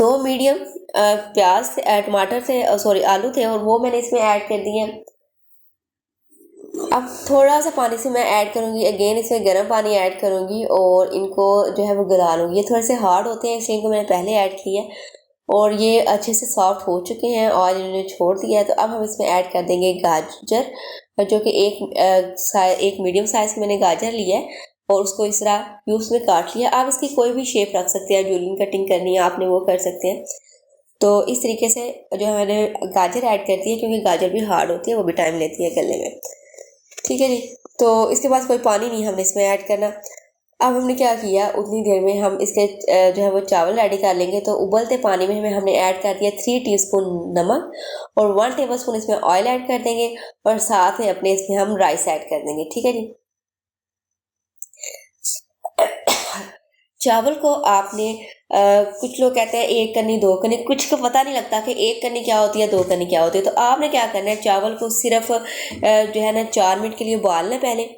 तो मीडियम प्याज टमाटर थे, सॉरी आलू थे, और वो मैंने इसमें ऐड कर दिए हैं। अब थोड़ा सा पानी से मैं ऐड करूँगी, अगेन इसमें गर्म पानी ऐड करूँगी और इनको जो है वो गला लूँगी। ये थोड़े से हार्ड होते हैं इसलिए इनको मैंने पहले ऐड किया है और ये अच्छे से सॉफ्ट हो चुके हैं और इन्होंने छोड़ दिया है। तो अब हम इसमें ऐड कर देंगे गाजर, जो कि एक मीडियम साइज़ की मैंने गाजर लिया है और उसको इस तरह क्यूब्स में काट लिया। आप इसकी कोई भी शेप रख सकते हैं, जूलियन कटिंग करनी है आपने वो कर सकते हैं। तो इस तरीके से जो है मैंने गाजर ऐड कर दी है, क्योंकि गाजर भी हार्ड होती है, वो भी टाइम लेती है गलने में। ठीक है जी। तो इसके बाद कोई पानी नहीं हमने इसमें ऐड करना। अब हमने क्या किया, उतनी देर में हम इसके जो है वो चावल रेडी कर लेंगे। तो उबलते पानी में हमने ऐड कर दिया 3 टीस्पून नमक और 1 टेबलस्पून इसमें ऑयल ऐड कर देंगे और साथ में अपने इसमें हम राइस ऐड कर देंगे। ठीक है जी। चावल को आपने कुछ लोग कहते हैं 1 कन्नी 2 कन्नी, कुछ को पता नहीं लगता कि 1 कन्नी क्या होती है 2 कन्नी क्या होती है। तो आपने क्या करना है, चावल को सिर्फ जो है ना 4 मिनट के लिए उबालना है पहले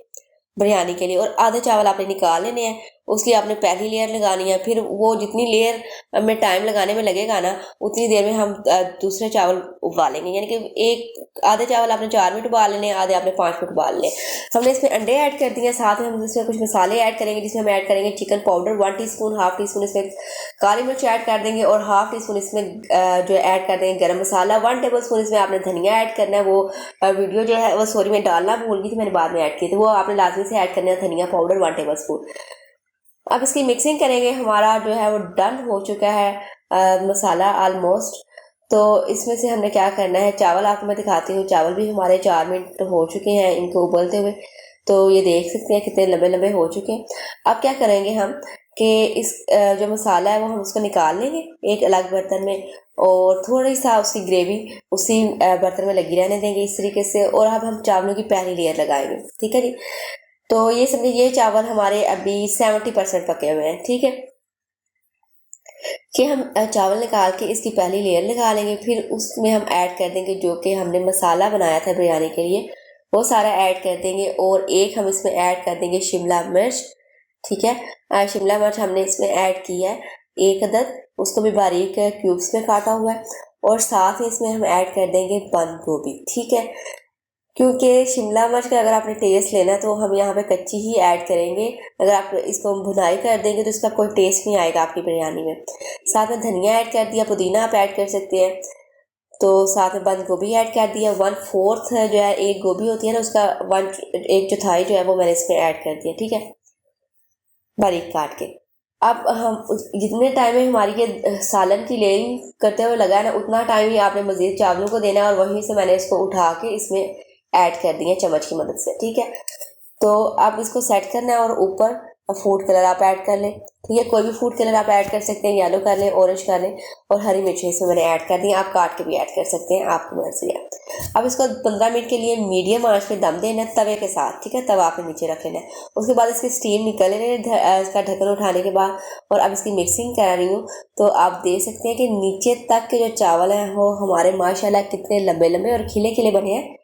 बिरयानी के लिए, और आधे चावल आपने निकाल लेने हैं। उसकी आपने पहली लेयर लगानी है, फिर वो जितनी लेयर में टाइम लगाने में लगेगा ना उतनी देर में हम दूसरे चावल उबालेंगे। यानी कि आधे चावल आपने 4 मिनट उबाल लेने, आधे आपने 5 मिनट उबाल लें। हमने इसमें अंडे ऐड कर दिए, साथ में हम इसमें कुछ मसाले ऐड करेंगे, जिसमें हम ऐड करेंगे chicken powder 1 teaspoon, half tea spoon इसमें काली मिर्च ऐड कर देंगे और हाफ टी स्पून इसमें जो ऐड कर देंगे गरम मसाला। 1 टेबल स्पून इसमें आपने धनिया ऐड करना है। वो वीडियो जो है वो सॉरी मैं डालना भूल गई थी, मैंने बाद में ऐड की थी, वो आपने लाजमी से ऐड करना है धनिया पाउडर 1 टेबल स्पून। अब इसकी मिक्सिंग करेंगे। हमारा जो है वो डन हो चुका है मसाला ऑलमोस्ट। तो इसमें से हमने क्या करना है, चावल आपको मैं दिखाती हूँ। चावल भी हमारे 4 मिनट हो चुके हैं इनको उबलते हुए, तो ये देख सकते हैं कितने लंबे लंबे हो चुके हैं। अब क्या करेंगे हम कि इस जो मसाला है वो हम उसको निकाल लेंगे एक अलग बर्तन में, और थोड़ी सा उसकी ग्रेवी उसी बर्तन में लगी रहने देंगे इस तरीके से। और अब हम चावलों की पहली लेयर लगाएंगे। ठीक है जी। तो ये समझिए ये चावल हमारे अभी 70% पके हुए हैं। ठीक है कि हम चावल निकाल के इसकी पहली लेयर लगा लेंगे, फिर उसमें हम ऐड कर देंगे जो कि हमने मसाला बनाया था बिरयानी के लिए, वो सारा ऐड कर देंगे। और एक हम इसमें ऐड कर देंगे शिमला मिर्च। ठीक है, शिमला मिर्च हमने इसमें ऐड किया है 1 अदद, उसको भी बारीक क्यूब्स में काटा हुआ है। और साथ ही इसमें हम ऐड कर देंगे बंद गोभी। ठीक है, क्योंकि शिमला मिर्च का अगर आपने टेस्ट लेना है तो हम यहाँ पे कच्ची ही ऐड करेंगे। अगर आप इसको भुनाई कर देंगे तो इसका कोई टेस्ट नहीं आएगा आपकी बिरयानी में। साथ में धनिया ऐड कर दिया, पुदीना आप ऐड कर सकते हैं। तो साथ में बंद गोभी ऐड कर दिया, 1/4 जो है एक गोभी होती है ना उसका 1/4 जो है वो मैंने इसमें ऐड कर दिया। ठीक है, बारीक काट के। अब हम जितने टाइम में हमारी ये सालन की लेयरिंग करते हुए लगा है ना, उतना टाइम ही आपने मज़ीद चावलों को देना है। और वहीं से मैंने इसको उठा के इसमें ऐड कर दिए चम्मच की मदद से। ठीक है, तो आप इसको सेट करना है और ऊपर फूड कलर आप ऐड कर लें। ठीक है, कोई भी फूड कलर आप ऐड कर सकते हैं, येलो कर लें, ऑरेंज कर लें। और हरी मिर्ची इसमें मैंने ऐड कर दी, आप काट के भी ऐड कर सकते हैं, आपकी मर्जी है। अब इसको 15 मिनट के लिए मीडियम आंच पे दम देना है तवे के साथ। ठीक है, तवा आपने नीचे रख लेना है। उसके बाद इसकी स्टीम निकल लेने इसका ढक्कन उठाने के बाद। और अब इसकी मिक्सिंग करा रही हूँ, तो आप देख सकते हैं कि नीचे तक के जो चावल हैं वो हमारे माशाल्लाह कितने लंबे लंबे और खिले खिले बने हैं।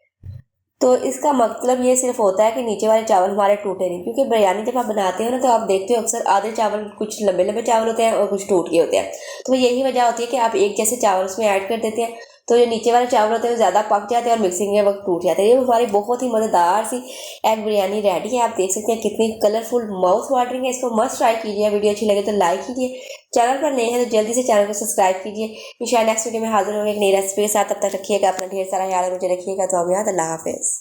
तो इसका मतलब ये सिर्फ होता है कि नीचे वाले चावल हमारे टूटे नहीं, क्योंकि बिरयानी जब आप बनाते हो ना तो आप देखते हो अक्सर आधे चावल कुछ लंबे लंबे चावल होते हैं और कुछ टूट के होते हैं। तो यही वजह होती है कि आप एक जैसे चावल उसमें ऐड कर देते हैं, तो जो नीचे वाले चावल होते हैं वो ज़्यादा पक जाते हैं और मिक्सिंग के वक्त टूट जाते हैं। ये हमारी बहुत ही मज़ेदार सी एग बिरयानी रेडी है। आप देख सकते हैं कितनी कलरफुल माउथ वाटरिंग है। इसको मस्ट ट्राई कीजिए। वीडियो अच्छी लगे तो लाइक कीजिए, चैनल पर नए हैं तो जल्दी से चैनल को सब्सक्राइब कीजिए। इंशाल्लाह नेक्स्ट वीडियो में हाजिर होंगे एक नई रेसिपी के साथ। तब तक रखिएगा अपना ढेर सारा ख्याल, मुझे रखिएगा। तो हम याद, अल्लाह हाफिज़।